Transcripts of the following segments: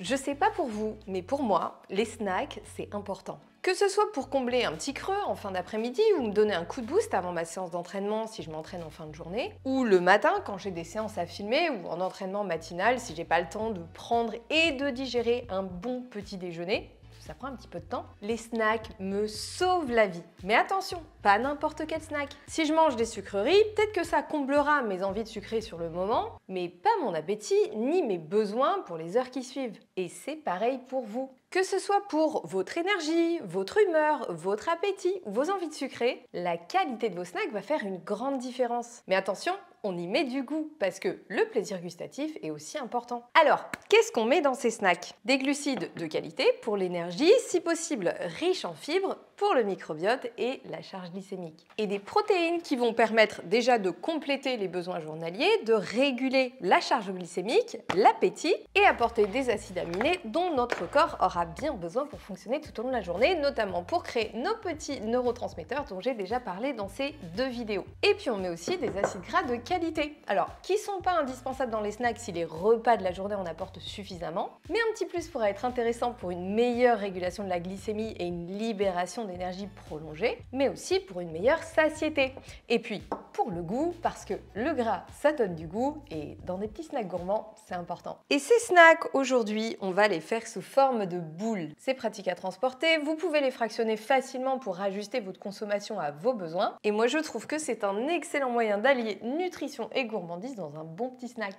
Je sais pas pour vous, mais pour moi, les snacks, c'est important. Que ce soit pour combler un petit creux en fin d'après-midi ou me donner un coup de boost avant ma séance d'entraînement si je m'entraîne en fin de journée, ou le matin quand j'ai des séances à filmer ou en entraînement matinal si j'ai pas le temps de prendre et de digérer un bon petit déjeuner. Ça prend un petit peu de temps. Les snacks me sauvent la vie. Mais attention, pas n'importe quel snack. Si je mange des sucreries, peut-être que ça comblera mes envies de sucrer sur le moment, mais pas mon appétit ni mes besoins pour les heures qui suivent. Et c'est pareil pour vous. Que ce soit pour votre énergie, votre humeur, votre appétit ou vos envies de sucrer, la qualité de vos snacks va faire une grande différence. Mais attention, on y met du goût parce que le plaisir gustatif est aussi important. Alors, qu'est-ce qu'on met dans ces snacks? Des glucides de qualité pour l'énergie, si possible riches en fibres pour le microbiote et la charge glycémique. Et des protéines qui vont permettre déjà de compléter les besoins journaliers, de réguler la charge glycémique, l'appétit et apporter des acides aminés dont notre corps aura bien besoin pour fonctionner tout au long de la journée, notamment pour créer nos petits neurotransmetteurs dont j'ai déjà parlé dans ces 2 vidéos. Et puis on met aussi des acides gras de qualité. Alors, qui ne sont pas indispensables dans les snacks si les repas de la journée en apportent suffisamment, mais un petit plus pourrait être intéressant pour une meilleure régulation de la glycémie et une libération d'énergie prolongée, mais aussi pour une meilleure satiété. Et puis, pour le goût, parce que le gras, ça donne du goût, et dans des petits snacks gourmands, c'est important. Et ces snacks, aujourd'hui, on va les faire sous forme de boules. C'est pratique à transporter, vous pouvez les fractionner facilement pour ajuster votre consommation à vos besoins, et moi je trouve que c'est un excellent moyen d'allier nutrition et gourmandise dans un bon petit snack.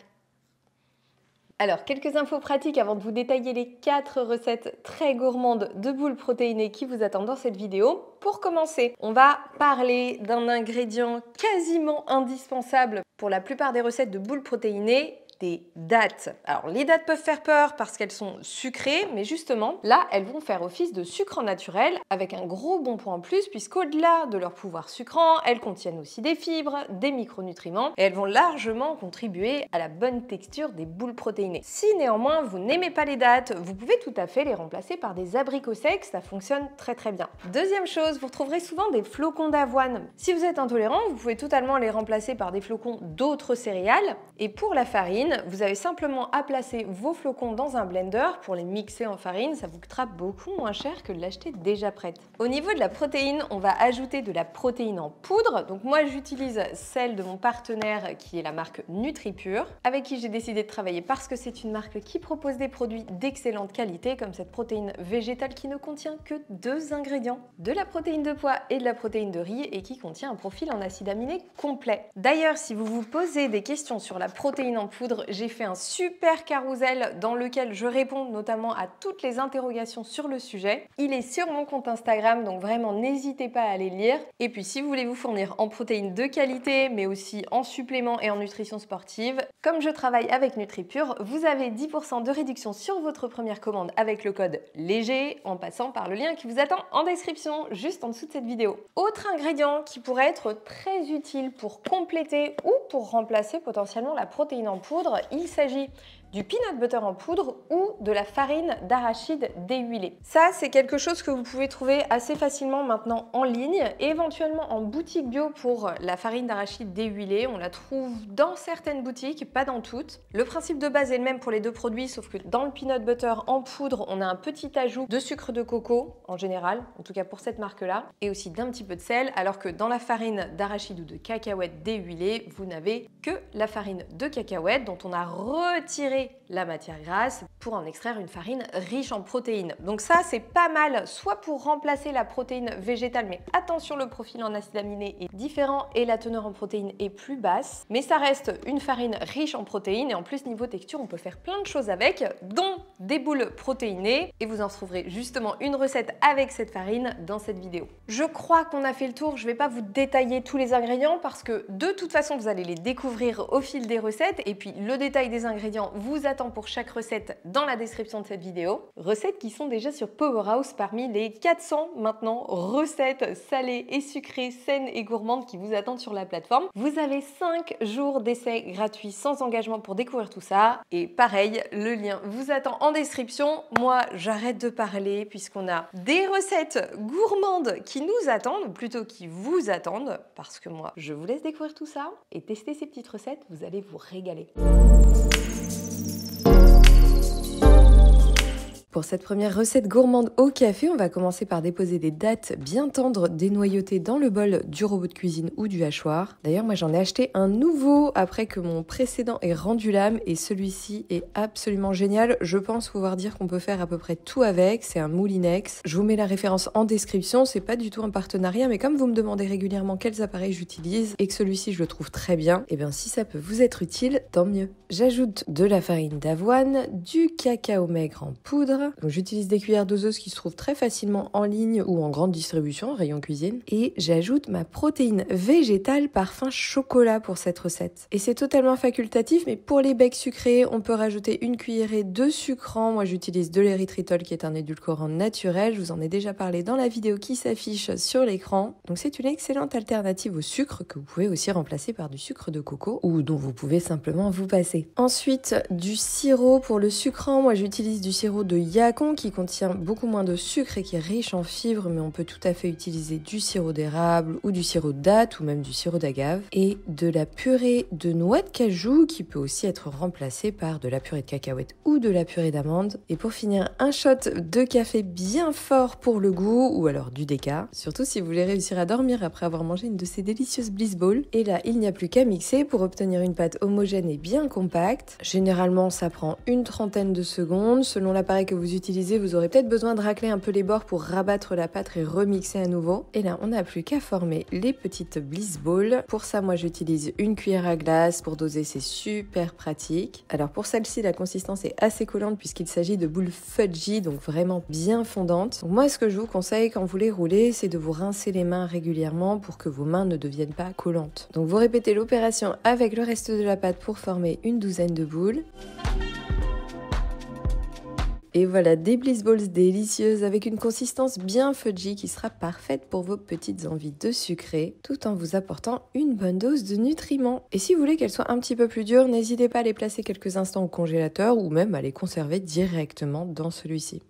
Alors, quelques infos pratiques avant de vous détailler les 4 recettes très gourmandes de boules protéinées qui vous attendent dans cette vidéo. Pour commencer, on va parler d'un ingrédient quasiment indispensable pour la plupart des recettes de boules protéinées, des dattes. Alors les dattes peuvent faire peur parce qu'elles sont sucrées, mais justement là elles vont faire office de sucre naturel avec un gros bon point en plus puisqu'au-delà de leur pouvoir sucrant, elles contiennent aussi des fibres, des micronutriments et elles vont largement contribuer à la bonne texture des boules protéinées. Si néanmoins vous n'aimez pas les dattes, vous pouvez tout à fait les remplacer par des abricots secs, ça fonctionne très bien. Deuxième chose, vous retrouverez souvent des flocons d'avoine. Si vous êtes intolérant, vous pouvez totalement les remplacer par des flocons d'autres céréales. Et pour la farine, vous avez simplement à placer vos flocons dans un blender pour les mixer en farine, ça vous coûtera beaucoup moins cher que de l'acheter déjà prête. Au niveau de la protéine, on va ajouter de la protéine en poudre. Donc moi j'utilise celle de mon partenaire qui est la marque NutriPure, avec qui j'ai décidé de travailler parce que c'est une marque qui propose des produits d'excellente qualité comme cette protéine végétale qui ne contient que 2 ingrédients, de la protéine de pois et de la protéine de riz et qui contient un profil en acides aminés complet. D'ailleurs, si vous vous posez des questions sur la protéine en poudre, j'ai fait un super carrousel dans lequel je réponds notamment à toutes les interrogations sur le sujet. Il est sur mon compte Instagram, donc vraiment n'hésitez pas à aller lire. Et puis si vous voulez vous fournir en protéines de qualité, mais aussi en suppléments et en nutrition sportive, comme je travaille avec NutriPure, vous avez 10% de réduction sur votre première commande avec le code léger en passant par le lien qui vous attend en description, juste en dessous de cette vidéo. Autre ingrédient qui pourrait être très utile pour compléter ou pour remplacer potentiellement la protéine en poudre, il s'agit du peanut butter en poudre ou de la farine d'arachide déhuilée. Ça, c'est quelque chose que vous pouvez trouver assez facilement maintenant en ligne et éventuellement en boutique bio pour la farine d'arachide déhuilée. On la trouve dans certaines boutiques, pas dans toutes. Le principe de base est le même pour les 2 produits, sauf que dans le peanut butter en poudre, on a un petit ajout de sucre de coco en général, en tout cas pour cette marque-là, et aussi d'un petit peu de sel, alors que dans la farine d'arachide ou de cacahuète déhuilée, vous n'avez que la farine de cacahuète dont on a retiré la matière grasse pour en extraire une farine riche en protéines. Donc ça, c'est pas mal, soit pour remplacer la protéine végétale, mais attention, le profil en acides aminés est différent et la teneur en protéines est plus basse, mais ça reste une farine riche en protéines et en plus niveau texture, on peut faire plein de choses avec, dont des boules protéinées et vous en trouverez justement une recette avec cette farine dans cette vidéo. Je crois qu'on a fait le tour, je vais pas vous détailler tous les ingrédients parce que de toute façon, vous allez les découvrir au fil des recettes et puis le détail des ingrédients vous attend pour chaque recette dans la description de cette vidéo. Recettes qui sont déjà sur Powerhouse parmi les 400 maintenant recettes salées et sucrées, saines et gourmandes qui vous attendent sur la plateforme. Vous avez 5 jours d'essai gratuits sans engagement pour découvrir tout ça. Et pareil, le lien vous attend en description. Moi, j'arrête de parler puisqu'on a des recettes gourmandes qui nous attendent, plutôt qui vous attendent, parce que moi, je vous laisse découvrir tout ça et tester ces petites recettes, vous allez vous régaler. Pour cette première recette gourmande au café, on va commencer par déposer des dattes bien tendres dénoyautées dans le bol du robot de cuisine ou du hachoir. D'ailleurs, moi j'en ai acheté un nouveau après que mon précédent ait rendu l'âme et celui-ci est absolument génial. Je pense pouvoir dire qu'on peut faire à peu près tout avec. C'est un Moulinex. Je vous mets la référence en description. C'est pas du tout un partenariat, mais comme vous me demandez régulièrement quels appareils j'utilise et que celui-ci je le trouve très bien, et bien si ça peut vous être utile, tant mieux. J'ajoute de la farine d'avoine, du cacao maigre en poudre. Donc j'utilise des cuillères doseuses qui se trouvent très facilement en ligne ou en grande distribution, rayon cuisine. Et j'ajoute ma protéine végétale parfum chocolat pour cette recette. Et c'est totalement facultatif, mais pour les becs sucrés, on peut rajouter une cuillerée de sucrant. Moi j'utilise de l'érythritol qui est un édulcorant naturel. Je vous en ai déjà parlé dans la vidéo qui s'affiche sur l'écran. Donc c'est une excellente alternative au sucre que vous pouvez aussi remplacer par du sucre de coco ou dont vous pouvez simplement vous passer. Ensuite, du sirop pour le sucrant. Moi, j'utilise du sirop de Yacon qui contient beaucoup moins de sucre et qui est riche en fibres, mais on peut tout à fait utiliser du sirop d'érable ou du sirop de date ou même du sirop d'agave. Et de la purée de noix de cajou qui peut aussi être remplacée par de la purée de cacahuètes ou de la purée d'amande. Et pour finir, un shot de café bien fort pour le goût ou alors du déca. Surtout si vous voulez réussir à dormir après avoir mangé une de ces délicieuses Bliss Balls. Et là, il n'y a plus qu'à mixer pour obtenir une pâte homogène et bien compacte. Généralement, ça prend une trentaine de secondes. Selon l'appareil que vous utilisez, vous aurez peut-être besoin de racler un peu les bords pour rabattre la pâte et remixer à nouveau. Et là, on n'a plus qu'à former les petites Bliss Balls. Pour ça, moi, j'utilise une cuillère à glace. Pour doser, c'est super pratique. Alors pour celle-ci, la consistance est assez collante puisqu'il s'agit de boules fudgy, donc vraiment bien fondantes. Donc moi, ce que je vous conseille quand vous les roulez, c'est de vous rincer les mains régulièrement pour que vos mains ne deviennent pas collantes. Donc vous répétez l'opération avec le reste de la pâte pour former une douzaine de boules. Et voilà, des Bliss Balls délicieuses avec une consistance bien fudgy qui sera parfaite pour vos petites envies de sucré, tout en vous apportant une bonne dose de nutriments. Et si vous voulez qu'elles soient un petit peu plus dures, n'hésitez pas à les placer quelques instants au congélateur ou même à les conserver directement dans celui-ci.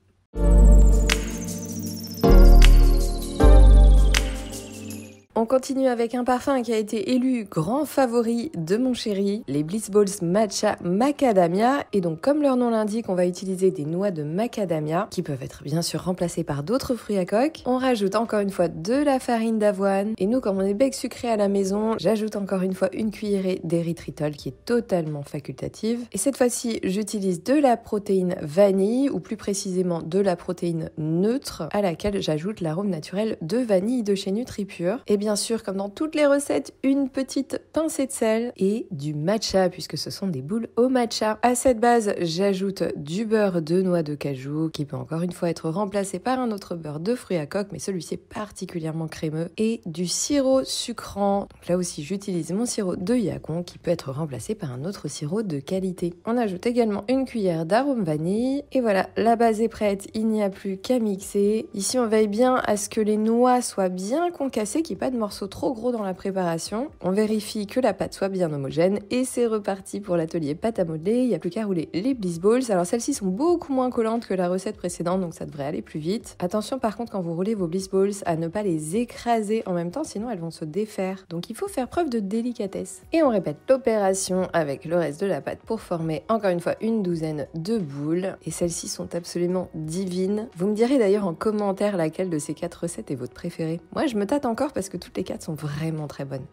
On continue avec un parfum qui a été élu grand favori de mon chéri, les Bliss Balls Matcha Macadamia. Et donc comme leur nom l'indique, on va utiliser des noix de macadamia qui peuvent être bien sûr remplacées par d'autres fruits à coque. On rajoute encore une fois de la farine d'avoine. Et nous, comme on est bec sucré à la maison, j'ajoute encore une fois une cuillerée d'érythritol qui est totalement facultative. Et cette fois-ci, j'utilise de la protéine vanille ou plus précisément de la protéine neutre à laquelle j'ajoute l'arôme naturel de vanille de chez NutriPure. Et bien sûr, comme dans toutes les recettes, une petite pincée de sel et du matcha puisque ce sont des boules au matcha. À cette base, j'ajoute du beurre de noix de cajou qui peut encore une fois être remplacé par un autre beurre de fruits à coque, mais celui-ci est particulièrement crémeux, et du sirop sucrant. Donc là aussi, j'utilise mon sirop de Yacon qui peut être remplacé par un autre sirop de qualité. On ajoute également une cuillère d'arôme vanille et voilà, la base est prête, il n'y a plus qu'à mixer. Ici, on veille bien à ce que les noix soient bien concassées, qu'il n'y ait pas de morceaux trop gros dans la préparation. On vérifie que la pâte soit bien homogène et c'est reparti pour l'atelier pâte à modeler. Il n'y a plus qu'à rouler les Bliss Balls. Alors celles-ci sont beaucoup moins collantes que la recette précédente, donc ça devrait aller plus vite. Attention par contre quand vous roulez vos Bliss Balls à ne pas les écraser en même temps, sinon elles vont se défaire. Donc il faut faire preuve de délicatesse. Et on répète l'opération avec le reste de la pâte pour former encore une fois une douzaine de boules. Et celles-ci sont absolument divines. Vous me direz d'ailleurs en commentaire laquelle de ces 4 recettes est votre préférée. Moi je me tâte encore parce que toutes les 4 sont vraiment très bonnes.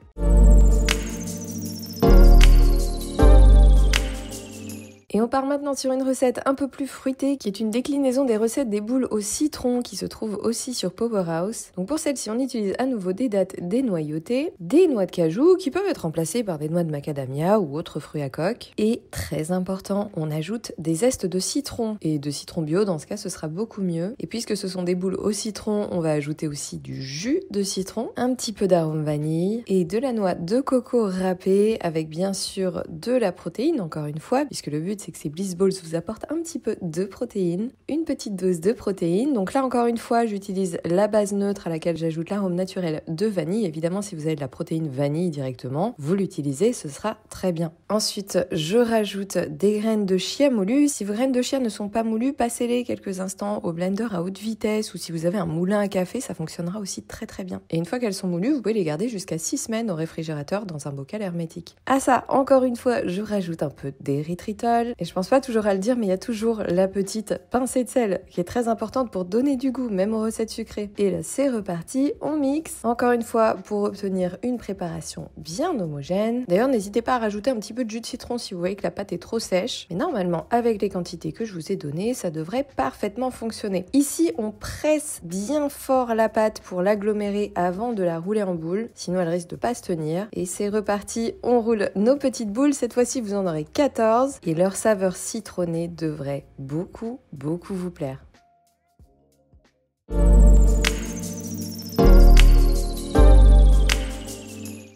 Et on part maintenant sur une recette un peu plus fruitée qui est une déclinaison des recettes des boules au citron qui se trouve aussi sur Powerhouse. Donc pour celle-ci, on utilise à nouveau des dattes dénoyautées, des noix de cajou qui peuvent être remplacées par des noix de macadamia ou autres fruits à coque. Et très important, on ajoute des zestes de citron et de citron bio, dans ce cas ce sera beaucoup mieux. Et puisque ce sont des boules au citron, on va ajouter aussi du jus de citron, un petit peu d'arôme vanille et de la noix de coco râpée avec bien sûr de la protéine encore une fois, puisque le but c'est que ces Bliss Balls vous apportent un petit peu de protéines, une petite dose de protéines. Donc là encore une fois, j'utilise la base neutre à laquelle j'ajoute l'arôme naturel de vanille. Évidemment, si vous avez de la protéine vanille directement, vous l'utilisez, ce sera très bien. Ensuite, je rajoute des graines de chia moulues. Si vos graines de chia ne sont pas moulues, passez-les quelques instants au blender à haute vitesse ou si vous avez un moulin à café, ça fonctionnera aussi très très bien. Et une fois qu'elles sont moulues, vous pouvez les garder jusqu'à 6 semaines au réfrigérateur dans un bocal hermétique. À ça, encore une fois, je rajoute un peu d'érythritol. sel. Et je pense pas toujours à le dire, mais il y a toujours la petite pincée de sel qui est très importante pour donner du goût, même aux recettes sucrées. Et là, c'est reparti, on mixe. Encore une fois, pour obtenir une préparation bien homogène. D'ailleurs, n'hésitez pas à rajouter un petit peu de jus de citron si vous voyez que la pâte est trop sèche. Mais normalement, avec les quantités que je vous ai données, ça devrait parfaitement fonctionner. Ici, on presse bien fort la pâte pour l'agglomérer avant de la rouler en boule, sinon elle risque de pas se tenir. Et c'est reparti, on roule nos petites boules. Cette fois-ci, vous en aurez 14 et leur saveur citronnée devrait beaucoup vous plaire.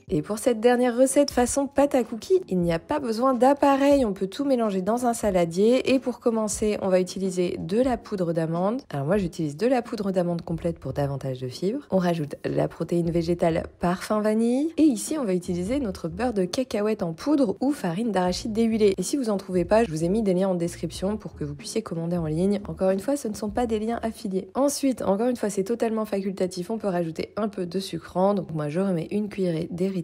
Et pour cette dernière recette façon pâte à cookies, il n'y a pas besoin d'appareil, on peut tout mélanger dans un saladier. Et pour commencer, on va utiliser de la poudre d'amande. Alors moi, j'utilise de la poudre d'amande complète pour davantage de fibres. On rajoute la protéine végétale parfum vanille. Et ici, on va utiliser notre beurre de cacahuète en poudre ou farine d'arachide déhuilée. Et si vous en trouvez pas, je vous ai mis des liens en description pour que vous puissiez commander en ligne. Encore une fois, ce ne sont pas des liens affiliés. Ensuite, encore une fois, c'est totalement facultatif, on peut rajouter un peu de sucrant. Donc moi, je remets une cuillerée d'érythritol.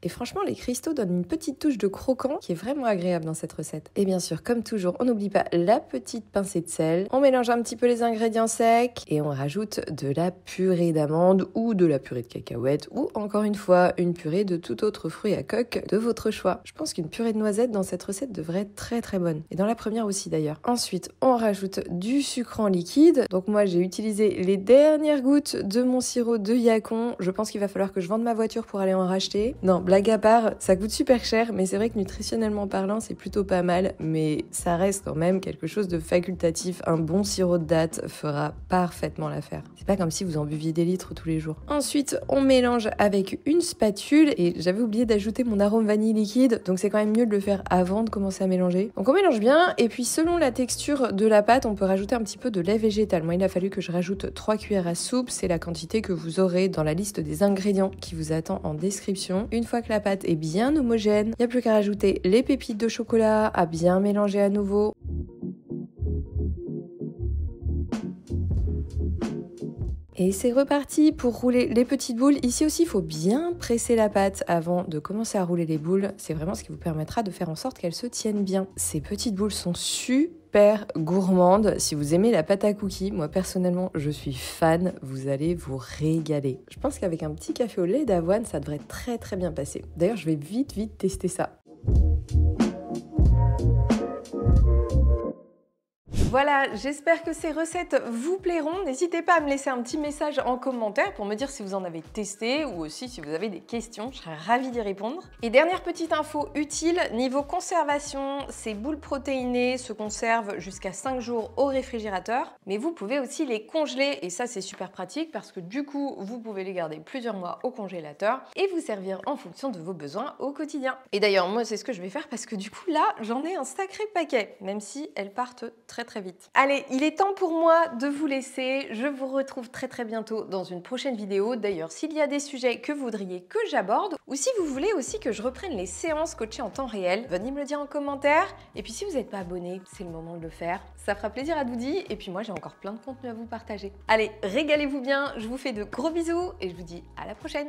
Et franchement, les cristaux donnent une petite touche de croquant qui est vraiment agréable dans cette recette. Et bien sûr, comme toujours, on n'oublie pas la petite pincée de sel. On mélange un petit peu les ingrédients secs et on rajoute de la purée d'amande ou de la purée de cacahuètes ou encore une fois, une purée de tout autre fruit à coque de votre choix. Je pense qu'une purée de noisettes dans cette recette devrait être très bonne. Et dans la première aussi d'ailleurs. Ensuite, on rajoute du sucre en liquide. Donc moi, j'ai utilisé les dernières gouttes de mon sirop de Yacon. Je pense qu'il va falloir que je vende ma voiture pour aller en racheter. Non, blague à part, ça coûte super cher, mais c'est vrai que nutritionnellement parlant, c'est plutôt pas mal, mais ça reste quand même quelque chose de facultatif. Un bon sirop de date fera parfaitement l'affaire. C'est pas comme si vous en buviez des litres tous les jours. Ensuite, on mélange avec une spatule, et j'avais oublié d'ajouter mon arôme vanille liquide, donc c'est quand même mieux de le faire avant de commencer à mélanger. Donc on mélange bien, et puis selon la texture de la pâte, on peut rajouter un petit peu de lait végétal. Moi, il a fallu que je rajoute 3 cuillères à soupe, c'est la quantité que vous aurez dans la liste des ingrédients qui vous attend en description. Une fois que la pâte est bien homogène, il n'y a plus qu'à rajouter les pépites de chocolat, à bien mélanger à nouveau. Et c'est reparti pour rouler les petites boules. Ici aussi, il faut bien presser la pâte avant de commencer à rouler les boules. C'est vraiment ce qui vous permettra de faire en sorte qu'elles se tiennent bien. Ces petites boules sont super gourmande. Si vous aimez la pâte à cookies, moi personnellement je suis fan, vous allez vous régaler. Je pense qu'avec un petit café au lait d'avoine, ça devrait très bien passer. D'ailleurs, je vais vite tester ça. Voilà, j'espère que ces recettes vous plairont. N'hésitez pas à me laisser un petit message en commentaire pour me dire si vous en avez testé ou aussi si vous avez des questions, je serais ravie d'y répondre. Et dernière petite info utile, niveau conservation, ces boules protéinées se conservent jusqu'à 5 jours au réfrigérateur, mais vous pouvez aussi les congeler et ça c'est super pratique parce que du coup vous pouvez les garder plusieurs mois au congélateur et vous servir en fonction de vos besoins au quotidien. Et d'ailleurs moi c'est ce que je vais faire parce que du coup là j'en ai un sacré paquet, même si elles partent très vite. Allez, il est temps pour moi de vous laisser. Je vous retrouve très bientôt dans une prochaine vidéo. D'ailleurs, s'il y a des sujets que vous voudriez que j'aborde ou si vous voulez aussi que je reprenne les séances coachées en temps réel, venez me le dire en commentaire. Et puis si vous n'êtes pas abonné, c'est le moment de le faire. Ça fera plaisir à Doudi et puis moi j'ai encore plein de contenu à vous partager. Allez, régalez-vous bien, je vous fais de gros bisous et je vous dis à la prochaine.